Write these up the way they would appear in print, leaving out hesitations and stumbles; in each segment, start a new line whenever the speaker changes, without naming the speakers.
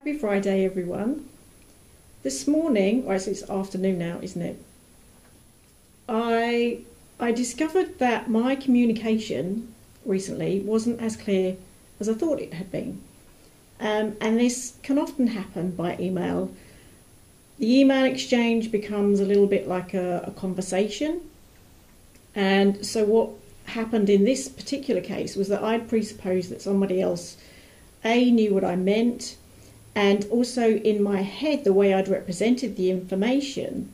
Happy Friday, everyone. This morning, or it's afternoon now, isn't it? I discovered that my communication recently wasn't as clear as I thought it had been. And this can often happen by email. The email exchange becomes a little bit like a conversation. And so what happened in this particular case was that I'd presupposed that somebody else, A, knew what I meant, and also in my head, the way I'd represented the information,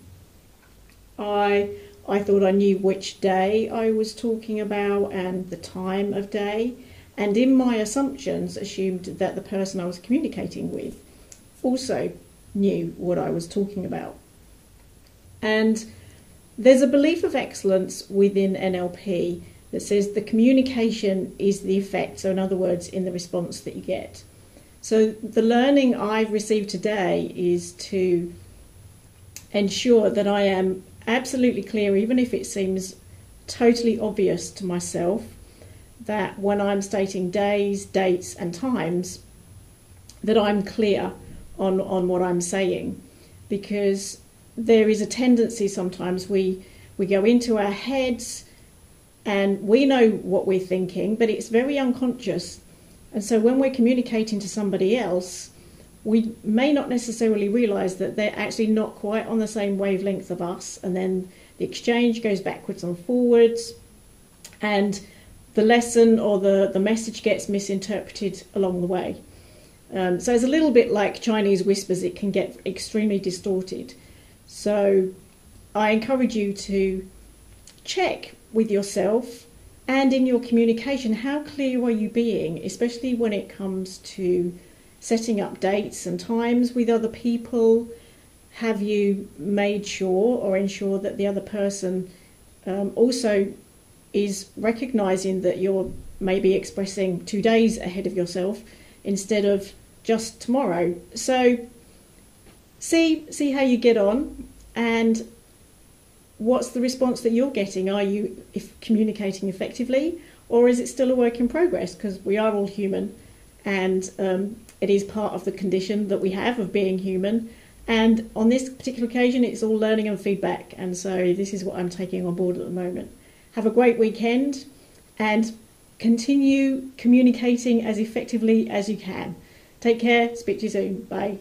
I thought I knew which day I was talking about and the time of day, and in my assumptions assumed that the person I was communicating with also knew what I was talking about. And there's a belief of excellence within NLP that says the communication is the effect, so in other words, in the response that you get. So the learning I've received today is to ensure that I am absolutely clear, even if it seems totally obvious to myself, that when I'm stating days, dates and times, that I'm clear on what I'm saying. Because there is a tendency sometimes we go into our heads and we know what we're thinking, but it's very unconscious. And so when we're communicating to somebody else, we may not necessarily realise that they're actually not quite on the same wavelength of us, and then the exchange goes backwards and forwards, and the lesson or the message gets misinterpreted along the way. So it's a little bit like Chinese whispers, it can get extremely distorted. So I encourage you to check with yourself and in your communication, how clear are you being, especially when it comes to setting up dates and times with other people? Have you made sure or ensure that the other person also is recognising that you're maybe expressing 2 days ahead of yourself instead of just tomorrow? So see how you get on, and what's the response that you're getting? Are you communicating effectively, or is it still a work in progress? Because we are all human, and it is part of the condition that we have of being human. And on this particular occasion, it's all learning and feedback. And so this is what I'm taking on board at the moment. Have a great weekend and continue communicating as effectively as you can. Take care. Speak to you soon. Bye.